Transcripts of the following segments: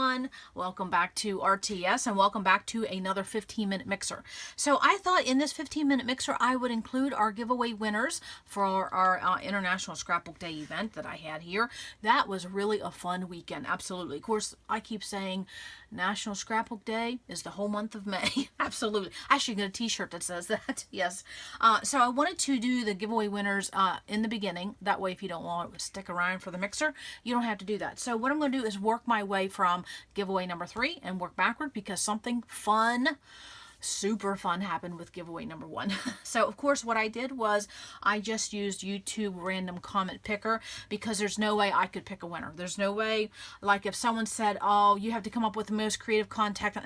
everyone. Welcome back to RTS and welcome back to another 15-minute mixer. So I thought in this 15-minute mixer I would include our giveaway winners for our International Scrapbook Day event that I had here. That was really a fun weekend, absolutely. Of course, I keep saying National Scrapbook Day is the whole month of May. Absolutely. I actually get a t-shirt that says that. Yes. So I wanted to do the giveaway winners in the beginning. That way if you don't want to stick around for the mixer, you don't have to do that. So what I'm going to do is work my way from giveaway number 3 and work backward because something fun, super fun happened with giveaway number 1. So of course what I did was I just used YouTube random comment picker because there's no way I could pick a winner. There's no way, like if someone said, oh, you have to come up with the most creative content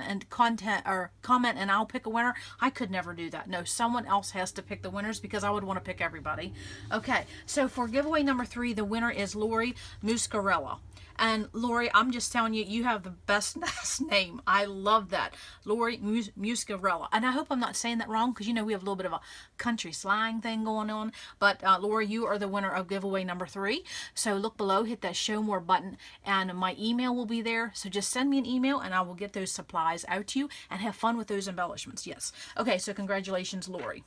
or comment and I'll pick a winner, I could never do that. No, someone else has to pick the winners because I would want to pick everybody. Okay, so for giveaway number 3, the winner is Lori Muscarella. And Lori, I'm just telling you, you have the best last name. I love that. Lori Muscarella. And I hope I'm not saying that wrong because, you know, we have a little bit of a country slang thing going on. But Lori, you are the winner of giveaway number 3. So look below, hit that show more button, and my email will be there. So just send me an email and I will get those supplies out to you and have fun with those embellishments. Yes. Okay, so congratulations, Lori.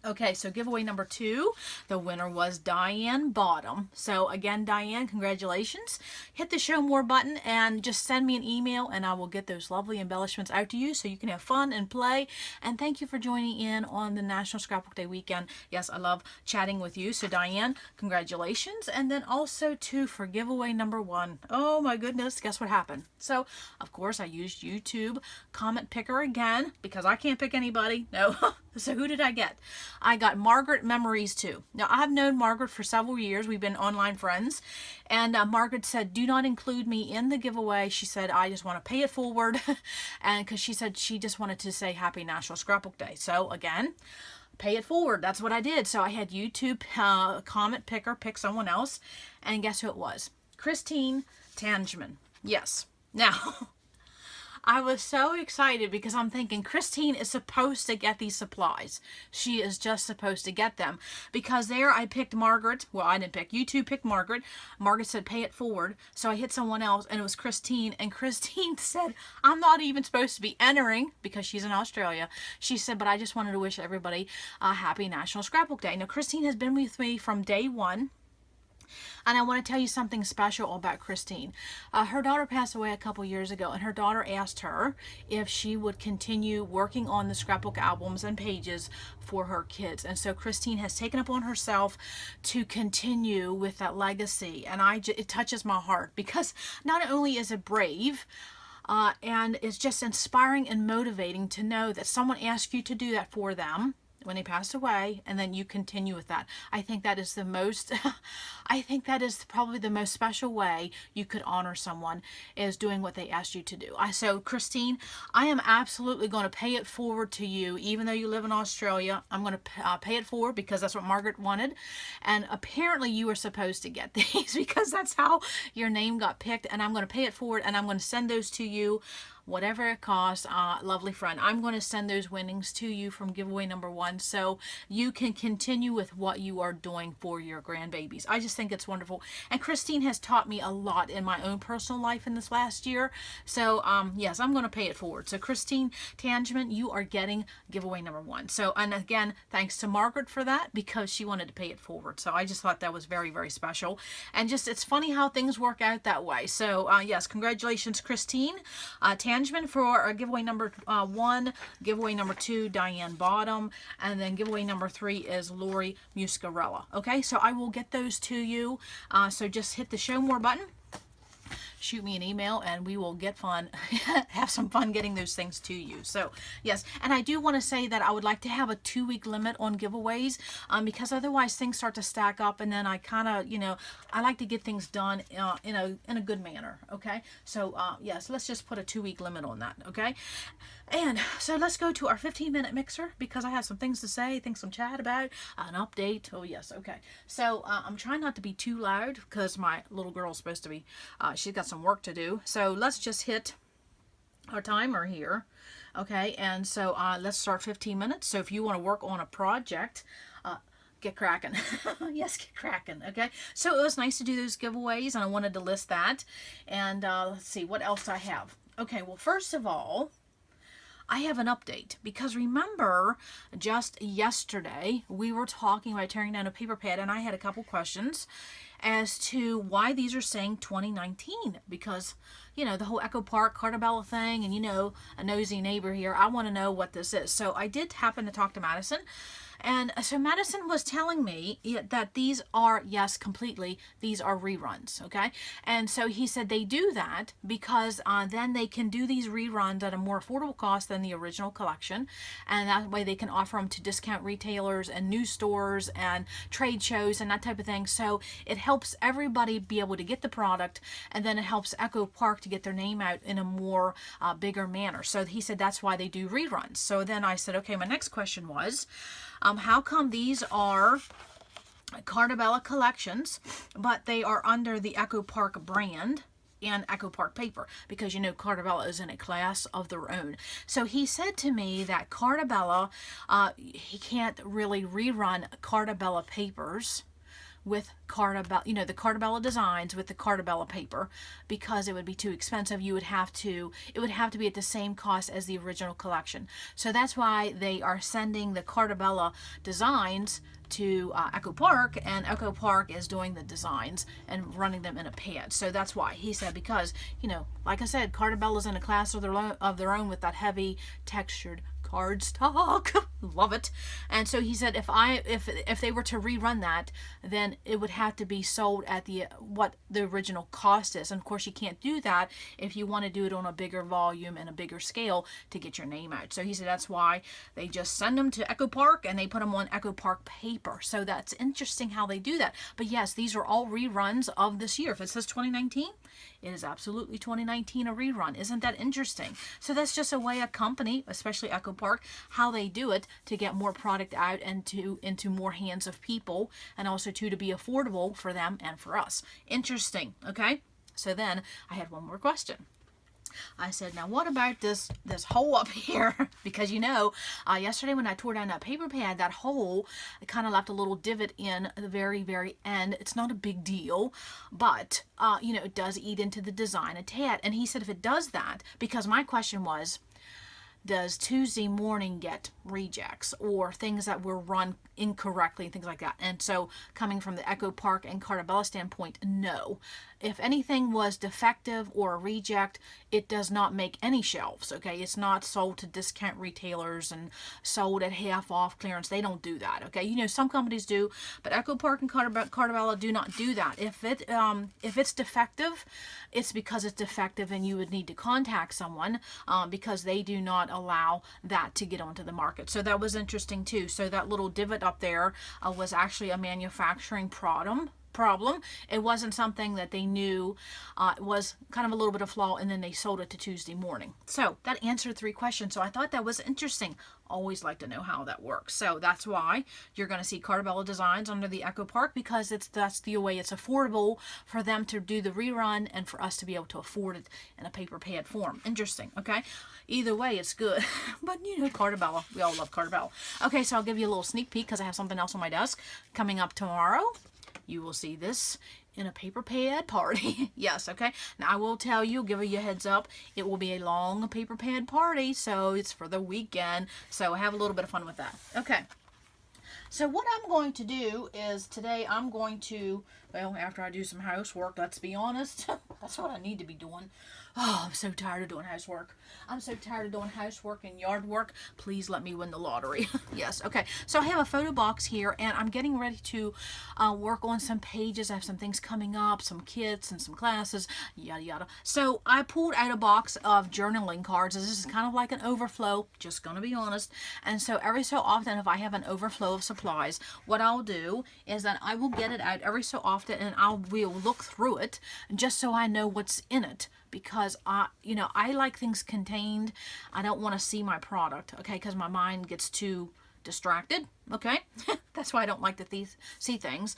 Okay, so giveaway number 2, the winner was Diane Bottom. So again, Diane, congratulations. Hit the show more button and just send me an email and I will get those lovely embellishments out to you so you can have fun and play. And thank you for joining in on the National Scrapbook Day weekend. Yes, I love chatting with you. So Diane, congratulations. And then also too for giveaway number 1. Oh my goodness, guess what happened? So of course I used YouTube comment picker again because I can't pick anybody. No. So who did I get? I got Margaret Memories too. Now I've known Margaret for several years. We've been online friends. And Margaret said, do not include me in the giveaway. She said, I just want to pay it forward. And because she said she just wanted to say Happy National Scrapbook Day. So again, pay it forward. That's what I did. So I had YouTube comment picker pick someone else. And guess who it was? Christine Tangman. Yes. Now, I was so excited because I'm thinking Christine is supposed to get these supplies. She is just supposed to get them because there I picked Margaret. Well, I didn't pick. YouTube picked Margaret. Margaret said pay it forward. So I hit someone else and it was Christine. And Christine said, I'm not even supposed to be entering because she's in Australia. She said, but I just wanted to wish everybody a happy National Scrapbook Day. Now, Christine has been with me from day 1. And I want to tell you something special about Christine. Her daughter passed away a couple years ago, and her daughter asked her if she would continue working on the scrapbook albums and pages for her kids. And so Christine has taken up on herself to continue with that legacy. And it touches my heart because not only is it brave, and it's just inspiring and motivating to know that someone asked you to do that for them when they passed away, and then you continue with that. I think that is the most, I think that is probably the most special way you could honor someone is doing what they asked you to do. So Christine, I am absolutely going to pay it forward to you, even though you live in Australia. I'm going to pay it forward because that's what Margaret wanted. And apparently you were supposed to get these because that's how your name got picked. And I'm going to pay it forward and I'm going to send those to you. Whatever it costs, lovely friend. I'm going to send those winnings to you from giveaway number 1 so you can continue with what you are doing for your grandbabies. I just think it's wonderful. And Christine has taught me a lot in my own personal life in this last year. So, yes, I'm going to pay it forward. So, Christine Tangman, you are getting giveaway number 1. So, and again, thanks to Margaret for that because she wanted to pay it forward. So, I just thought that was very, very special. And just, it's funny how things work out that way. So, yes, congratulations, Christine Tangman, for giveaway number 1, giveaway number 2, Diane Bottom, and then giveaway number 3 is Lori Muscarella. Okay, so I will get those to you. So just hit the show more button, shoot me an email, and we will get fun, have some fun getting those things to you. So yes, and I do want to say that I would like to have a 2-week limit on giveaways because otherwise things start to stack up, and then I kind of, you know, I like to get things done in a good manner. Okay, so yes, let's just put a 2-week limit on that. Okay. And so let's go to our 15-minute mixer because I have some things to say, things some chat about, an update. Oh yes, okay. So I'm trying not to be too loud because my little girl's supposed to be, she's got some work to do. So let's just hit our timer here. Okay, and so let's start 15 minutes. So if you want to work on a project, get cracking. Yes, get cracking. Okay, so it was nice to do those giveaways, and I wanted to list that. And let's see what else I have. Okay, well, first of all, I have an update, because remember just yesterday we were talking about tearing down a paper pad, and I had a couple questions as to why these are saying 2019, because you know the whole Echo Park Carta thing, and you know, a nosy neighbor here, I want to know what this is. So I did happen to talk to Madison. And so Madison was telling me that these are, yes, completely, these are reruns, okay? And so he said they do that because then they can do these reruns at a more affordable cost than the original collection. And that way they can offer them to discount retailers and news stores and trade shows and that type of thing. So it helps everybody be able to get the product, and then it helps Echo Park to get their name out in a more bigger manner. So he said that's why they do reruns. So then I said, okay, my next question was, how come these are Carta collections, but they are under the Echo Park brand and Echo Park paper? Because you know Carta is in a class of their own. So he said to me that Carta, he can't really rerun Carta papers with Carta, you know, the Carta designs with the Carta paper, because it would be too expensive. It would have to be at the same cost as the original collection. So that's why they are sending the Carta designs to Echo Park, and Echo Park is doing the designs and running them in a pad. So that's why he said, because you know, like I said, Carta is in a class of their own with that heavy textured cardstock. Love it. And so he said if they were to rerun that, then it would have to be sold at what the original cost is. And of course you can't do that if you want to do it on a bigger volume and a bigger scale to get your name out. So he said that's why they just send them to Echo Park and they put them on Echo Park paper. So that's interesting how they do that. But yes, these are all reruns of this year. If it says 2019, it is absolutely 2019 a rerun. Isn't that interesting? So that's just a way a company, especially Echo Park, how they do it to get more product out and into more hands of people, and also to be affordable for them and for us. Interesting. Okay, so then I had one more question. I said, now what about this hole up here? Because you know, yesterday when I tore down that paper pad, that hole, it kind of left a little divot in the very, very end. It's not a big deal, but you know, it does eat into the design a tad. And he said if it does that, because my question was, does Tuesday morning get rejects or things that were run incorrectly and things like that? And so coming from the Echo Park and Carta standpoint, no. If anything was defective or a reject, it does not make any shelves, okay? It's not sold to discount retailers and sold at half off clearance. They don't do that, okay? You know, some companies do, but Echo Park and Carta do not do that. If it's defective, it's because it's defective, and you would need to contact someone because they do not allow that to get onto the market. So that was interesting too. So that little divot up there was actually a manufacturing problem. It wasn't something that they knew. It was kind of a little bit of flaw, and then they sold it to Tuesday morning. So that answered 3 questions. So I thought that was interesting. Always like to know how that works. So that's why you're going to see Carta designs under the Echo Park, because that's the way it's affordable for them to do the rerun and for us to be able to afford it in a paper pad form. Interesting. Okay. Either way, it's good. But you know, Carta, we all love Carta. Okay, so I'll give you a little sneak peek because I have something else on my desk coming up tomorrow. You will see this in a paper pad party. Yes, okay. Now I will tell you, give you a heads up, it will be a long paper pad party, so it's for the weekend. So have a little bit of fun with that. Okay. So what I'm going to do is today I'm going to, well, after I do some housework, let's be honest, that's what I need to be doing. Oh, I'm so tired of doing housework. I'm so tired of doing housework and yard work. Please let me win the lottery. Yes, okay. So I have a photo box here, and I'm getting ready to work on some pages. I have some things coming up, some kits and some classes, yada yada. So I pulled out a box of journaling cards. This is kind of like an overflow, just gonna be honest. And so every so often, if I have an overflow of supplies, what I'll do is that I will get it out every so often, and we'll look through it just so I know what's in it. Because I like things contained. I don't want to see my product, okay? Because my mind gets too distracted, okay? That's why I don't like to see things,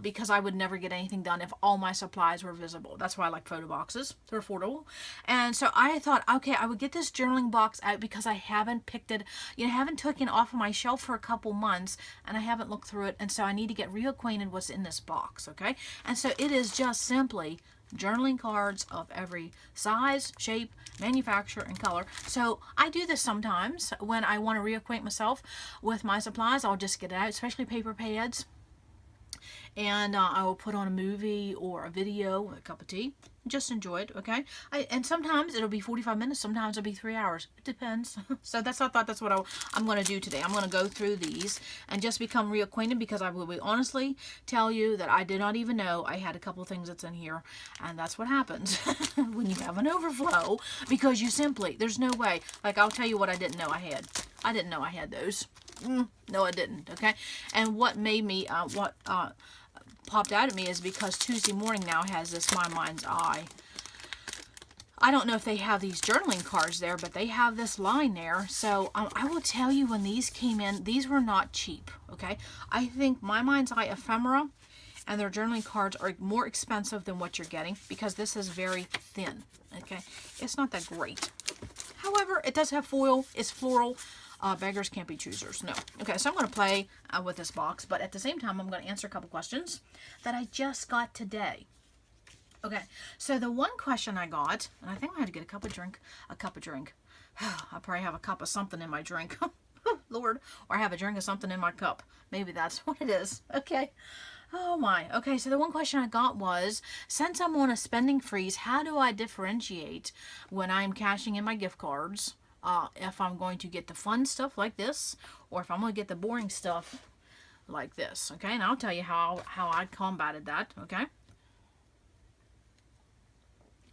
because I would never get anything done if all my supplies were visible. That's why I like photo boxes. They're affordable. And so I thought, okay, I would get this journaling box out because I haven't picked it, haven't taken it off of my shelf for a couple months, and I haven't looked through it, and so I need to get reacquainted what's in this box, okay? And so it is just simply journaling cards of every size, shape, manufacturer, and color. So I do this sometimes when I want to reacquaint myself with my supplies. I'll just get it out, especially paper pads, and I will put on a movie or a video with a cup of tea. Just enjoy it, okay? And sometimes it'll be 45 minutes, sometimes it'll be 3 hours. It depends. So I thought that's what I'm going to do today. I'm going to go through these and just become reacquainted, because I will honestly tell you that I did not even know I had a couple of things that's in here. And that's what happens when you have an overflow, because you simply, there's no way. Like, I'll tell you what I didn't know I had. I didn't know I had those. No, I didn't, okay? And what made me, popped out at me is because Tuesday Morning now has this My Mind's Eye. I don't know if they have these journaling cards there, but they have this line there. So I will tell you, when these came in, these were not cheap, okay? I think My Mind's Eye ephemera and their journaling cards are more expensive than what you're getting, because this is very thin, okay? It's not that great. However, it does have foil. It's floral. Beggars can't be choosers. No. Okay, so I'm going to play with this box, but at the same time, I'm going to answer a couple questions that I just got today. Okay, so the one question I got, and I think I had to get a cup of drink. I probably have a cup of something in my drink. Lord. Or I have a drink of something in my cup. Maybe that's what it is. Okay. Oh my. Okay, so the one question I got was, since I'm on a spending freeze, how do I differentiate when I'm cashing in my gift cards? If I'm going to get the fun stuff like this, or if I'm going to get the boring stuff like this, okay? And I'll tell you how I combated that, okay?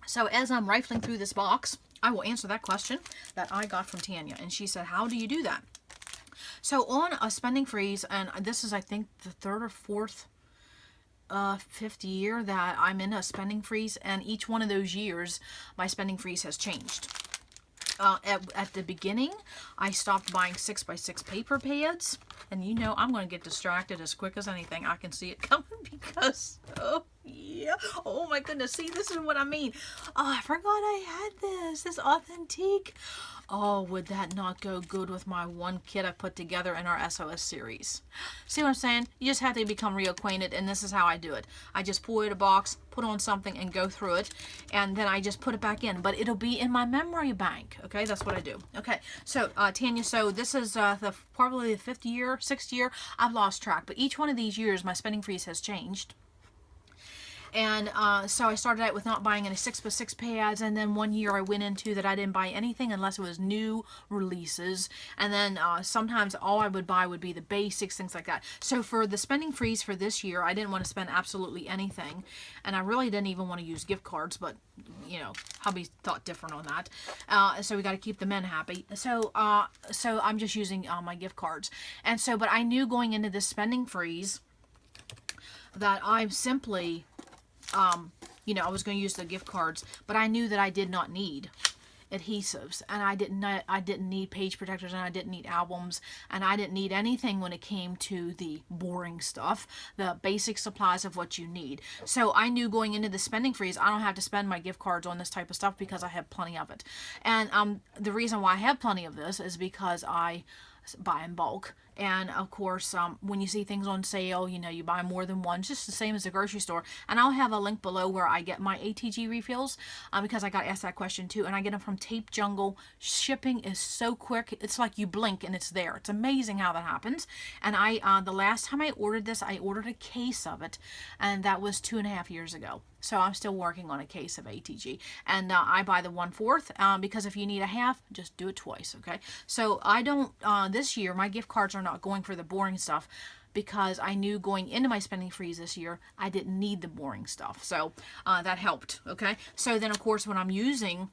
So as I'm rifling through this box, I will answer that question that I got from Tanya, and she said, how do you do that? So on a spending freeze, and this is, I think, the third or fourth, fifth year that I'm in a spending freeze, and each one of those years, my spending freeze has changed. At the beginning, I stopped buying 6x6 paper pads, and I'm going to get distracted as quick as anything. I can see it coming because, oh yeah, oh my goodness, see, this is what I mean. Oh, I forgot I had this authentique. Oh, would that not go good with my one kit I put together in our SOS series? See what I'm saying? You just have to become reacquainted, and this is how I do it. I just pull out a box, put on something, and go through it, and then I just put it back in. But it'll be in my memory bank, okay? That's what I do. Okay, so Tanya, so this is probably the sixth year. I've lost track, but each one of these years, my spending freeze has changed. And so I started out with not buying any 6x6 pads, and then one year I went into that I didn't buy anything unless it was new releases, and then sometimes all I would buy would be the basics, things like that. So for the spending freeze for this year, I didn't want to spend absolutely anything, and I really didn't even want to use gift cards, but hubby thought different on that. So we got to keep the men happy. So I'm just using my gift cards, and so, but I knew going into this spending freeze that I'm simply I was going to use the gift cards, but I knew that I did not need adhesives, and I didn't need page protectors, and I didn't need albums, and I didn't need anything when it came to the boring stuff, the basic supplies of what you need. So I knew going into the spending freeze, I don't have to spend my gift cards on this type of stuff because I have plenty of it. And the reason why I have plenty of this is because I buy in bulk. And of course, when you see things on sale, you buy more than one, just the same as the grocery store. And I'll have a link below where I get my ATG refills, because I got asked that question too. And I get them from Tape Jungle. Shipping is so quick. It's like you blink and it's there. It's amazing how that happens. And the last time I ordered this, I ordered a case of it, and that was 2.5 years ago. So I'm still working on a case of ATG, and I buy the 1/4 because if you need a half, just do it twice, okay? So I don't, this year, my gift cards are not going for the boring stuff because I knew going into my spending freeze this year, I didn't need the boring stuff. So that helped, okay? So then, of course, when I'm using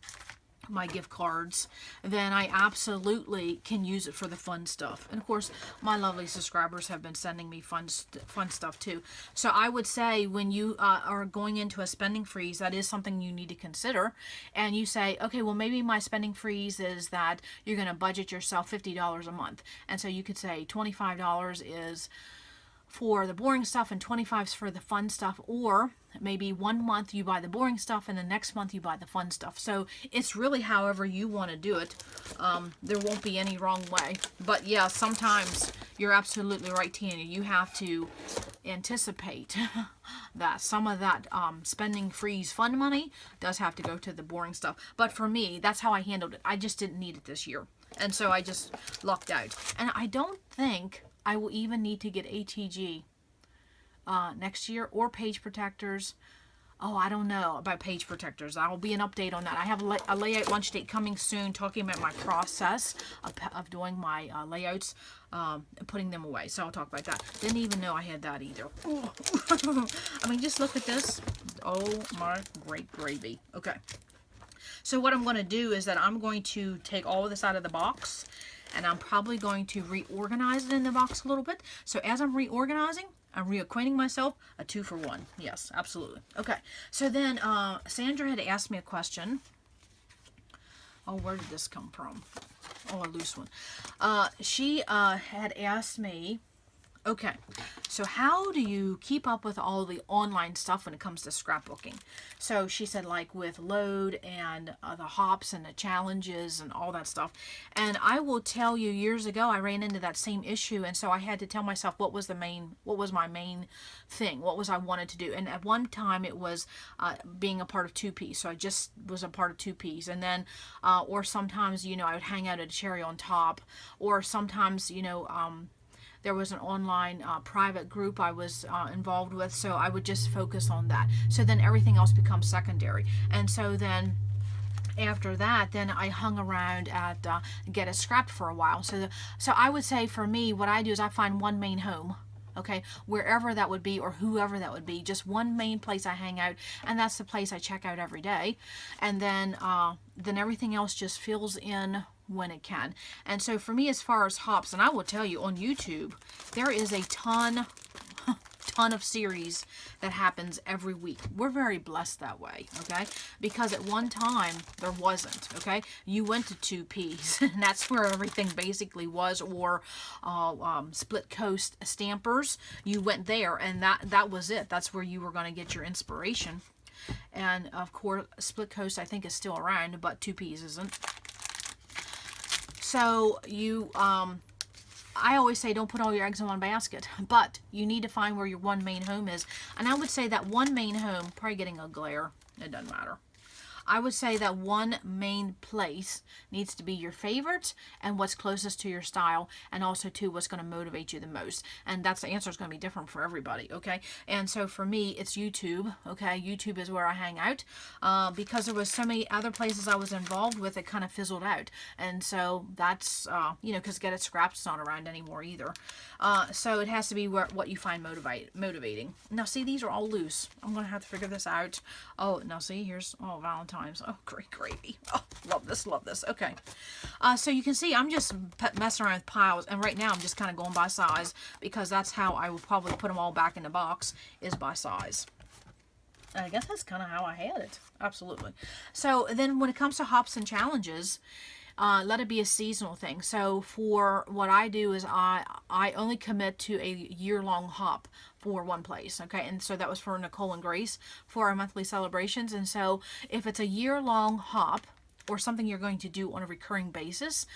my gift cards, then I absolutely can use it for the fun stuff. And of course, my lovely subscribers have been sending me fun stuff too. So I would say when you are going into a spending freeze, that is something you need to consider. And you say, okay, well, maybe my spending freeze is that you're going to budget yourself $50 a month. And so you could say $25 is for the boring stuff and 25 is for the fun stuff, or maybe one month you buy the boring stuff and the next month you buy the fun stuff. So it's really however you want to do it. There won't be any wrong way. But yeah, sometimes you're absolutely right, Tanya. You have to anticipate that some of that spending freeze fun money does have to go to the boring stuff. But for me, that's how I handled it. I just didn't need it this year. And so I just lucked out. And I don't think I will even need to get ATG next year, or page protectors. Oh, I don't know about page protectors. There will be an update on that. I have a layout lunch date coming soon, talking about my process of doing my layouts, and putting them away. So I'll talk about that. Didn't even know I had that either. I mean, just look at this. Oh my great gravy. Okay. So what I'm going to do is that I'm going to take all of this out of the box, and I'm probably going to reorganize it in the box a little bit. So as I'm reorganizing, I'm reacquainting myself, a 2-for-1. Yes, absolutely. Okay, so then Sandra had asked me a question. Oh, where did this come from? Oh, a loose one. She had asked me, okay, so how do you keep up with all the online stuff when it comes to scrapbooking? So she said, like with load and the hops and the challenges and all that stuff. And I will tell you, years ago, I ran into that same issue. And so I had to tell myself what was my main thing, what was I wanted to do. And at one time it was being a part of 2Ps. So I just was a part of 2Ps. And then, or sometimes, you know, I would hang out at a cherry on top, or sometimes, you know, there was an online private group I was involved with, so I would just focus on that. So then everything else becomes secondary. And so then after that, then I hung around at Get It Scrapped for a while. So I would say for me, what I do is I find one main home. Okay, wherever that would be, or whoever that would be, just one main place I hang out, and that's the place I check out every day. And then everything else just fills in when it can. And so for me, as far as hops, and I will tell you on YouTube, there is a ton of series that happens every week. We're very blessed that way, okay? Because at one time there wasn't, okay? You went to 2Ps, and that's where everything basically was, or Split Coast Stampers. You went there, and that was it. That's where you were going to get your inspiration. And of course, Split Coast I think is still around, but 2Ps isn't. So you, I always say don't put all your eggs in one basket, but you need to find where your one main home is. And I would say that one main home, probably getting a glare, it doesn't matter. I would say that one main place needs to be your favorite and what's closest to your style, and also to what's going to motivate you the most. And that's the answer is going to be different for everybody, okay? And so for me, it's YouTube, okay? YouTube is where I hang out, because there was so many other places I was involved with, it kind of fizzled out. And so that's, you know, because Get It Scrapped's not around anymore either. So it has to be what you find motivating. Now, see, these are all loose. I'm going to have to figure this out. Oh, now see, here's, oh, Valentine's. Oh, great gravy. Oh, love this, love this. Okay. So you can see I'm just messing around with piles, and right now I'm just kind of going by size, because that's how I will probably put them all back in the box, is by size. And I guess that's kind of how I had it. Absolutely. So then when it comes to hops and challenges, let it be a seasonal thing. So for what I do is I only commit to a year-long hop for one place, okay? And so that was for Nicole and Grace for our monthly celebrations. And so if it's a year-long hop, or something you're going to do on a recurring basis,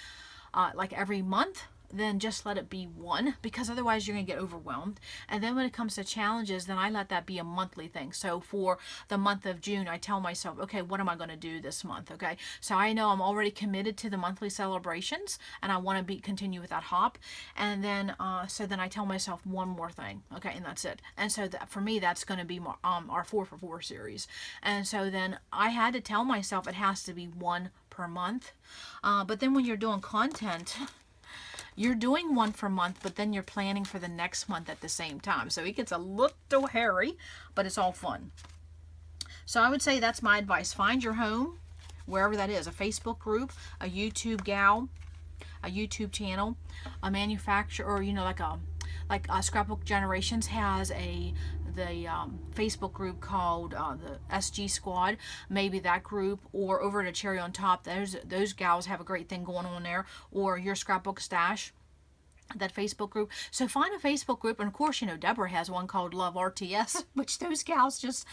like every month, then just let it be one, because otherwise you're going to get overwhelmed. And then when it comes to challenges, then I let that be a monthly thing. So for the month of June, I tell myself, okay, what am I going to do this month? Okay, so I know I'm already committed to the monthly celebrations, and I want to continue with that hop. And then so then I tell myself one more thing, okay, and that's it. And so that for me, that's going to be our 4-for-4 series. And so then I had to tell myself it has to be one per month. But then when you're doing content, you're doing one for a month, but then you're planning for the next month at the same time. So it gets a little hairy, but it's all fun. So I would say that's my advice. Find your home, wherever that is, a Facebook group, a YouTube gal, a YouTube channel, a manufacturer, or, you know, like Scrapbook Generations has the Facebook group called the SG Squad, maybe that group, or over at a Cherry on Top, those gals have a great thing going on there, or your Scrapbook Stash, that Facebook group. So find a Facebook group, and of course, you know, Deborah has one called Love RTS, which those gals just,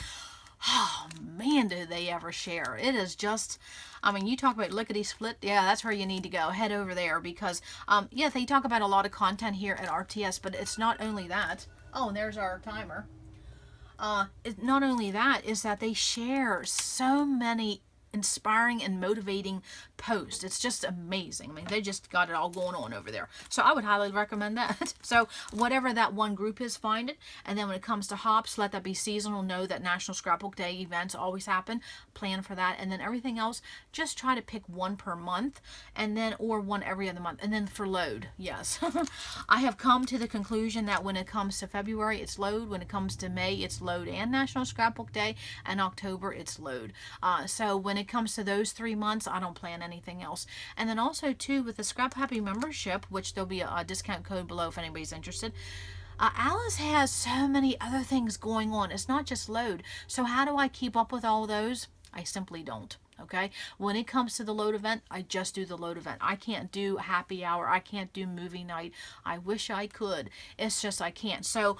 oh man, do they ever share. It is just, I mean, you talk about lickety split, yeah, that's where you need to go. Head over there, because yeah, they talk about a lot of content here at RTS, but it's not only that. Oh, and there's our timer. Not only that, is that they share so many inspiring and motivating post. It's just amazing. I mean, they just got it all going on over there. So I would highly recommend that. So whatever that one group is, find it. And then when it comes to hops, let that be seasonal. Know that National Scrapbook Day events always happen. Plan for that. And then everything else, just try to pick one per month, and then, or one every other month. And then for load, yes. I have come to the conclusion that when it comes to February, it's load. When it comes to May, it's load and National Scrapbook Day. And October, it's load. So when it comes to those 3 months, I don't plan anything else. And then also too, with the ScrapHappy membership, which there'll be a discount code below if anybody's interested, Alice has so many other things going on. It's not just load. So how do I keep up with all those? I simply don't. Okay, when it comes to the load event, I just do the load event. I can't do happy hour. I can't do movie night. I wish I could. It's just I can't. So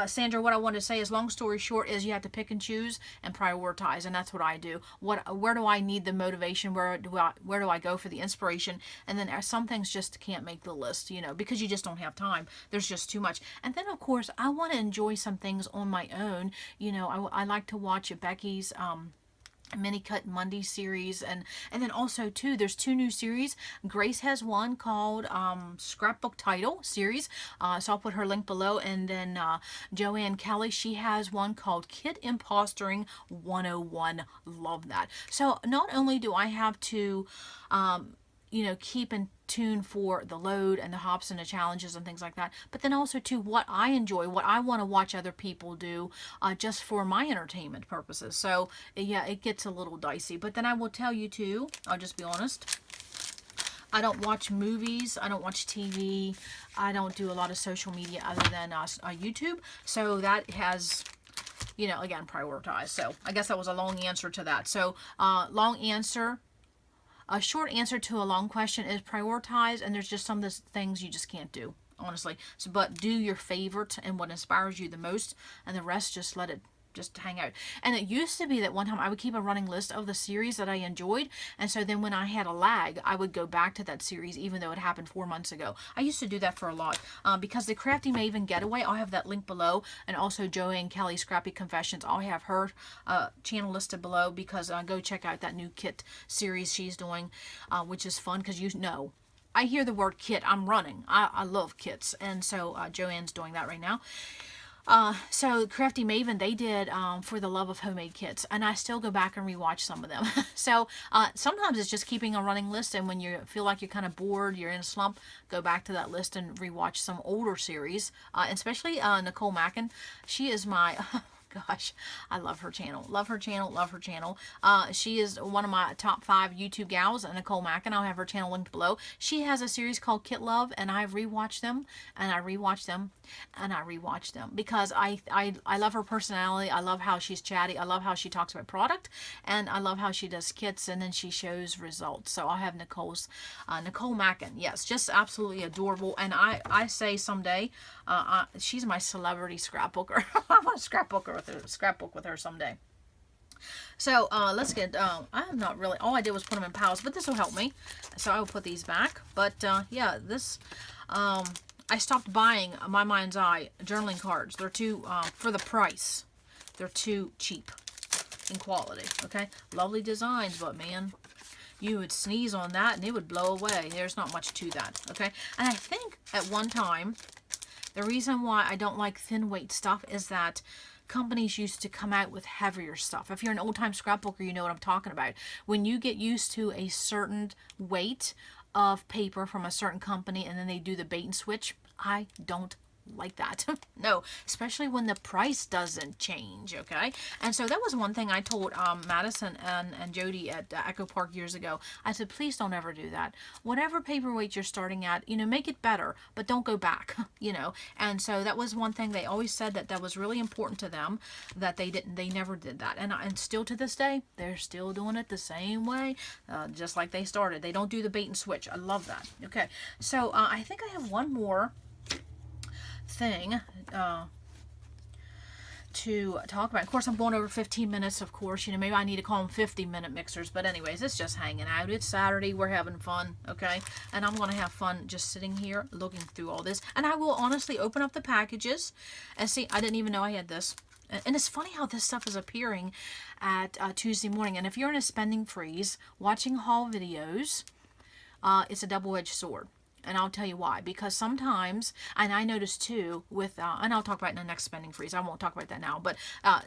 Sandra, what I want to say is, long story short, is you have to pick and choose and prioritize, and that's what I do. Where do I need the motivation? Where do I go for the inspiration? And then some things just can't make the list, you know, because you just don't have time. There's just too much. And then of course, I want to enjoy some things on my own. You know, I like to watch Becky's Mini Cut Monday series, and then also too, there's 2 new series. Grace has one called Scrapbook Title series, so I'll put her link below. And then Joann Kelly, she has one called Kit Impostering 101. Love that. So not only do I have to you know, keep in tune for the load and the hops and the challenges and things like that, but then also to what I enjoy, what I want to watch other people do, just for my entertainment purposes. So yeah, it gets a little dicey. But then I will tell you too, I'll just be honest, I don't watch movies, I don't watch TV, I don't do a lot of social media other than YouTube. So that has, you know, again, prioritized. So I guess that was a long answer to that. So long answer. A short answer to a long question is prioritize, and there's just some of the things you just can't do, honestly. So, but do your favorite and what inspires you the most, and the rest just let it just hang out. And it used to be that one time I would keep a running list of the series that I enjoyed, and so then when I had a lag, I would go back to that series even though it happened 4 months ago. I used to do that for a lot, because the Crafty Maven Getaway, I'll have that link below, and also Joann Kelly's Scrappyconfessions, I'll have her channel listed below, because go check out that new kit series she's doing, which is fun, because you know, I hear the word kit, I'm running. I love kits, and so Joann's doing that right now. So Crafty Maven, they did For the Love of Homemade Kits, and I still go back and rewatch some of them. So sometimes it's just keeping a running list, and when you feel like you're kind of bored, you're in a slump, go back to that list and rewatch some older series, especially Nicole Mackin. She is my... Gosh, I love her channel. Love her channel. Love her channel. She is one of my top 5 YouTube gals, Nicole Mackin. I'll have her channel linked below. She has a series called Kit Love, and I've rewatched them, and I rewatch them, and I rewatch them, because I love her personality. I love how she's chatty. I love how she talks about product, and I love how she does kits, and then she shows results. So I'll have Nicole Mackin. Yes, just absolutely adorable. And I say someday, she's my celebrity scrapbooker. I want to scrapbook with her someday. So let's get, I'm not really, all I did was put them in piles, but this will help me. So I will put these back. But yeah, this, I stopped buying My Mind's Eye journaling cards. They're too, for the price, they're too cheap in quality, okay? Lovely designs, but man, you would sneeze on that and it would blow away. There's not much to that, okay? And I think at one time, the reason why I don't like thin weight stuff is that companies used to come out with heavier stuff. If you're an old-time scrapbooker, you know what I'm talking about. When you get used to a certain weight of paper from a certain company and then they do the bait and switch, I don't like that. No, especially when the price doesn't change, okay? And so that was one thing I told Madison and Jody at Echo Park years ago. I said, please don't ever do that. Whatever paperweight you're starting at, you know, make it better, but don't go back, you know? And so that was one thing they always said that was really important to them, that they never did that. And still to this day, they're still doing it the same way, just like they started. They don't do the bait and switch. I love that. Okay, so I think I have one more thing to talk about. Of course, I'm going over 15 minutes, of course. You know, maybe I need to call them 50-minute mixers. But anyways, it's just hanging out. It's Saturday. We're having fun, okay? And I'm going to have fun just sitting here looking through all this. And I will honestly open up the packages and see. I didn't even know I had this. And it's funny how this stuff is appearing at Tuesday morning. And if you're in a spending freeze, watching haul videos, it's a double-edged sword. And I'll tell you why. Because sometimes, and I noticed too with, and I'll talk about it in the next spending freeze. I won't talk about that now. But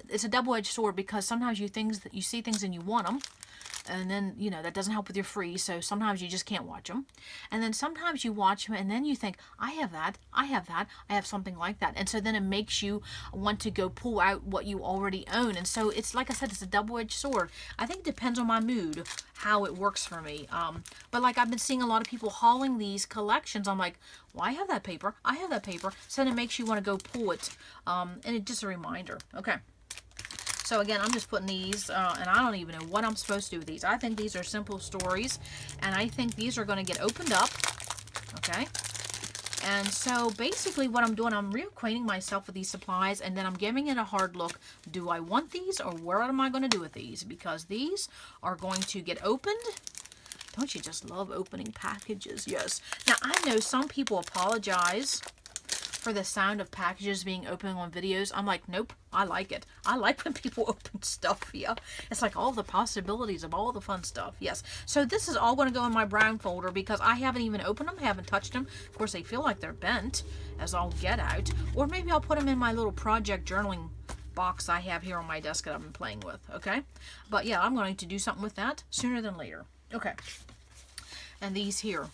it's a double-edged sword because sometimes you see things and you want them. And then, you know, that doesn't help with your freeze. So sometimes you just can't watch them. And then sometimes you watch them and then you think, I have that, I have that, I have something like that. And so then it makes you want to go pull out what you already own. And so it's, like I said, it's a double-edged sword. I think it depends on my mood, how it works for me. But like I've been seeing a lot of people hauling these collections. I'm like, well, I have that paper. I have that paper. So then it makes you want to go pull it. And it's just a reminder. Okay. So again, I'm just putting these, and I don't even know what I'm supposed to do with these. I think these are simple stories, and I think these are going to get opened up, okay? And so basically what I'm doing, I'm reacquainting myself with these supplies, and then I'm giving it a hard look. Do I want these, or what am I going to do with these? Because these are going to get opened. Don't you just love opening packages? Yes. Now, I know some people apologize for the sound of packages being opened on videos. I'm like, nope, I like it. I like when people open stuff, yeah. It's like all the possibilities of all the fun stuff, yes. So this is all going to go in my brown folder because I haven't even opened them, haven't touched them. Of course, they feel like they're bent, as I'll get out. Or maybe I'll put them in my little project journaling box I have here on my desk that I've been playing with, okay? But yeah, I'm going to do something with that sooner than later. Okay. And these here.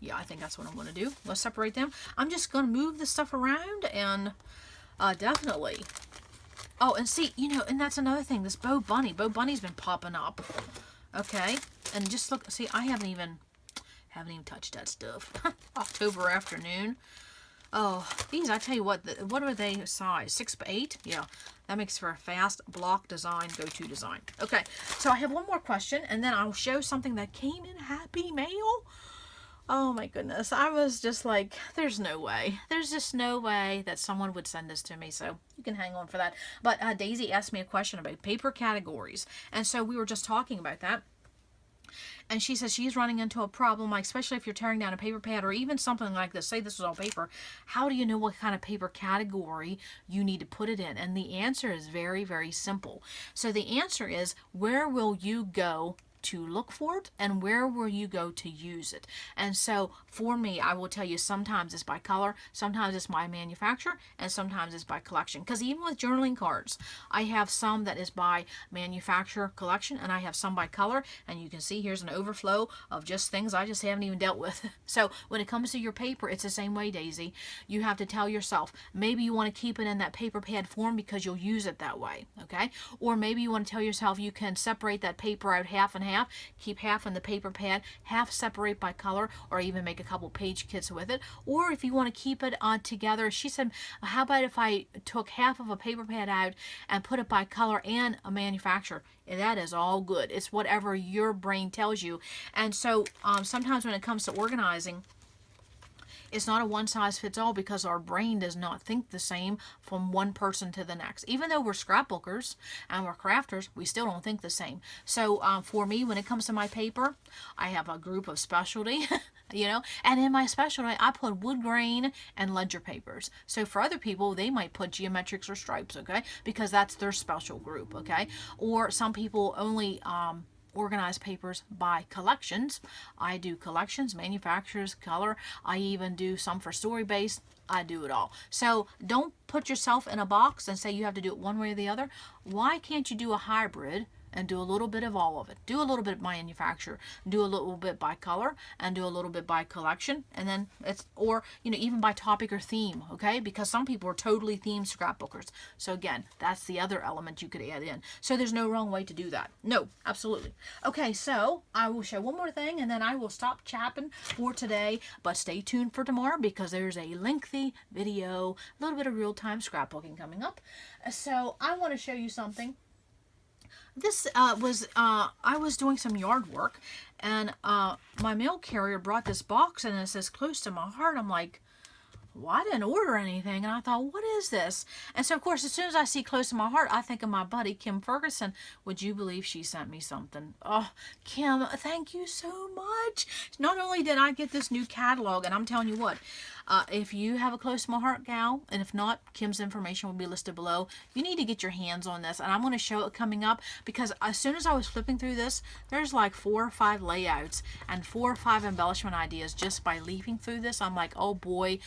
Yeah, I think that's what I'm going to do. Let's separate them. I'm just going to move this stuff around and definitely. Oh, and see, you know, and that's another thing. This Bo Bunny. Bo Bunny's been popping up. Okay. And just look, see, I haven't even touched that stuff. October afternoon. Oh, these, I tell you what are they size? 6x8? Yeah, that makes for a fast block design, go-to design. Okay, so I have one more question, and then I'll show something that came in Happy Mail. Oh my goodness, I was just like, there's no way. There's just no way that someone would send this to me, so you can hang on for that. But Daisy asked me a question about paper categories, and so we were just talking about that. And she says she's running into a problem, like especially if you're tearing down a paper pad or even something like this. Say this was all paper. How do you know what kind of paper category you need to put it in? And the answer is very, very simple. So the answer is, where will you go to look for it, and where will you go to use it? And so for me, I will tell you, sometimes it's by color, sometimes it's by manufacturer, and sometimes it's by collection. Because even with journaling cards, I have some that is by manufacturer, collection, and I have some by color. And you can see here's an overflow of just things I just haven't even dealt with. So when it comes to your paper, it's the same way, Daisy. You have to tell yourself, maybe you want to keep it in that paper pad form because you'll use it that way, okay? Or maybe you want to tell yourself you can separate that paper out half and half, keep half in the paper pad, half separate by color, or even make a couple page kits with it. Or if you want to keep it together, she said, how about if I took half of a paper pad out and put it by color and a manufacturer? And that is all good. It's whatever your brain tells you. And so sometimes when it comes to organizing, it's not a one-size-fits-all because our brain does not think the same from one person to the next. Even though we're scrapbookers and we're crafters, we still don't think the same. So for me, when it comes to my paper, I have a group of specialty, you know, and in my specialty, I put wood grain and ledger papers. So for other people, they might put geometrics or stripes, okay, because that's their special group, okay? Or some people only organize papers by collections. I do collections, manufacturers, color. I even do some for story based. I do it all. So don't put yourself in a box and say you have to do it one way or the other. Why can't you do a hybrid and do a little bit of all of it. Do a little bit by manufacturer, do a little bit by color, and do a little bit by collection, and then it's, or, you know, even by topic or theme, okay? Because some people are totally themed scrapbookers. So again, that's the other element you could add in. So there's no wrong way to do that. No, absolutely. Okay, so I will show one more thing, and then I will stop chapping for today, but stay tuned for tomorrow because there's a lengthy video, a little bit of real-time scrapbooking coming up. So I want to show you something. This I was doing some yard work, and my mail carrier brought this box, and it says close to my heart. I'm like, well, I didn't order anything. And I thought, what is this? And so, of course, as soon as I see close to my heart, I think of my buddy, Kim Ferguson. Would you believe she sent me something? Oh, Kim, thank you so much. Not only did I get this new catalog, and I'm telling you what, if you have a close to my heart gal, and if not, Kim's information will be listed below. You need to get your hands on this, and I'm going to show it coming up, because as soon as I was flipping through this, there's like 4 or 5 layouts and 4 or 5 embellishment ideas just by leafing through this. I'm like, oh boy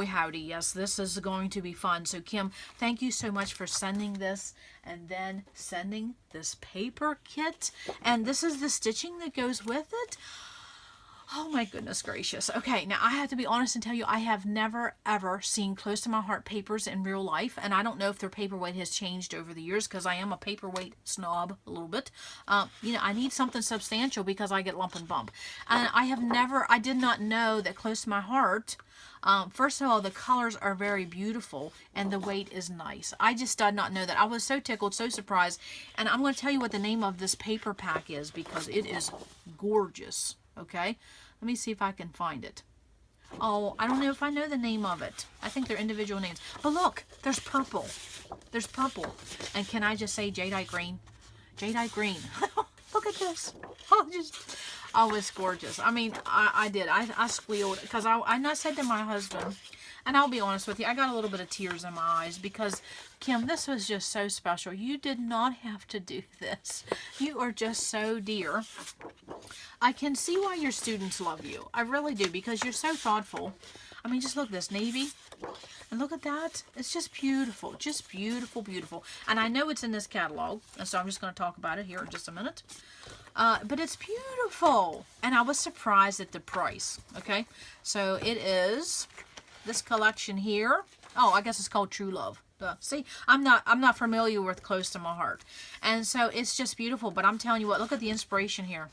howdy, yes, this is going to be fun. So Kim, thank you so much for sending this, and then sending this paper kit, and this is the stitching that goes with it. Oh my goodness gracious. Okay, now I have to be honest and tell you, I have never ever seen close to my heart papers in real life, and I don't know if their paperweight has changed over the years, because I am a paperweight snob a little bit. You know, I need something substantial because I get lump and bump. And I did not know that close to my heart, first of all, the colors are very beautiful and the weight is nice. I just did not know that. I was so tickled, so surprised, and I'm going to tell you what the name of this paper pack is because it is gorgeous. Okay, let me see if I can find it. Oh, I don't know if I know the name of it. I think they're individual names. But look, there's purple. There's purple. And can I just say jadeite green? Jadeite green. Look at this. Oh, it's gorgeous. I mean, I squealed because I said to my husband, and I'll be honest with you, I got a little bit of tears in my eyes because, Kim, this was just so special. You did not have to do this. You are just so dear. I can see why your students love you. I really do, because you're so thoughtful. I mean, just look at this, navy. And look at that. It's just beautiful. Just beautiful, beautiful. And I know it's in this catalog, and so I'm just going to talk about it here in just a minute. But it's beautiful. And I was surprised at the price. Okay, so it is this collection here. Oh, I guess it's called True Love. See, I'm not familiar with close to my heart, and so it's just beautiful. But I'm telling you what, look at the inspiration here.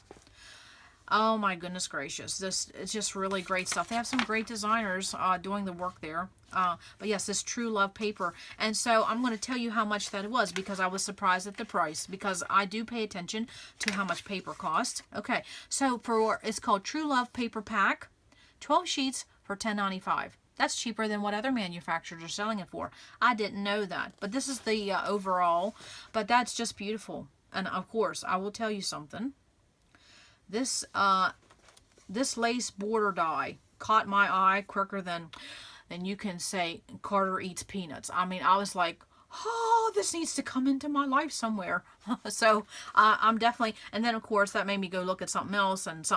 Oh my goodness gracious, it's just really great stuff. They have some great designers doing the work there. But yes, this True Love paper, and so I'm going to tell you how much that was because I was surprised at the price, because I do pay attention to how much paper costs. Okay, so it's called True Love paper pack, 12 sheets for $10.95. That's cheaper than what other manufacturers are selling it for. I didn't know that, but this is the overall. But that's just beautiful. And of course, I will tell you something. This lace border die caught my eye quicker than you can say Carter eats peanuts. I mean, I was like, oh, this needs to come into my life somewhere. So I'm definitely, and then of course that made me go look at something else and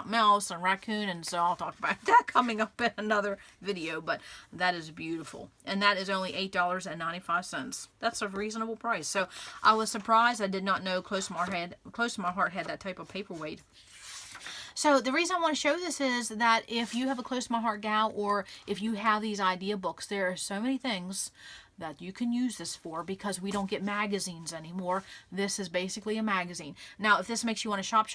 raccoon, and so I'll talk about that coming up in another video. But that is beautiful, and that is only $8.95. That's a reasonable price. So I was surprised. I did not know Close to My Heart had that type of paperweight. So the reason I want to show this is that if you have a Close to My Heart gal, or if you have these idea books, there are so many things that you can use this for, because we don't get magazines anymore. This is basically a magazine. Now, if this makes you want to shop,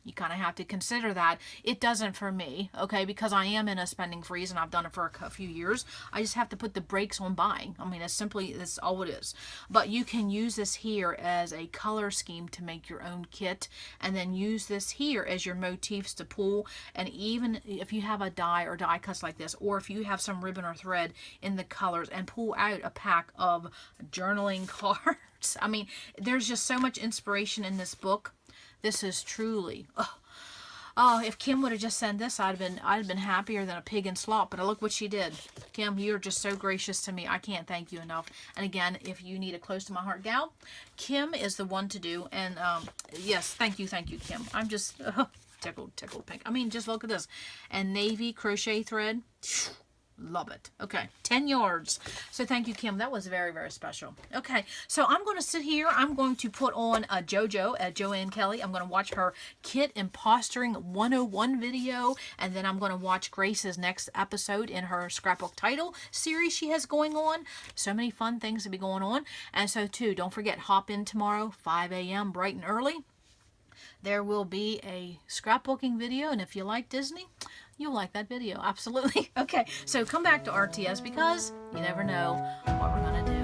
you kind of have to consider that. It doesn't for me, okay, because I am in a spending freeze, and I've done it for a few years. I just have to put the brakes on buying. I mean, that's all it is. But you can use this here as a color scheme to make your own kit, and then use this here as your motifs to pull. And even if you have a die or die cuts like this, or if you have some ribbon or thread in the colors, and pull out a pack of journaling cards. I mean, there's just so much inspiration in this book. This is truly, oh, if Kim would have just sent this, I'd have been happier than a pig in slop. But look what she did. Kim, you're just so gracious to me. I can't thank you enough. And again, if you need a Close to My Heart gal, Kim is the one to do. And yes, thank you, Kim. I'm just tickled pink. I mean, just look at this. And navy crochet thread. Love it. Okay, 10 yards. So thank you, Kim. That was very, very special. Okay, so I'm going to sit here. I'm going to put on a Joann Kelly. I'm going to watch her Kit Impostering 101 video, and then I'm going to watch Grace's next episode in her scrapbook title series she has going on. So many fun things to be going on. And so, too, don't forget, hop in tomorrow, 5 a.m., bright and early. There will be a scrapbooking video, and if you like Disney, you'll like that video. Absolutely. Okay, so come back to RTS because you never know what we're going to do.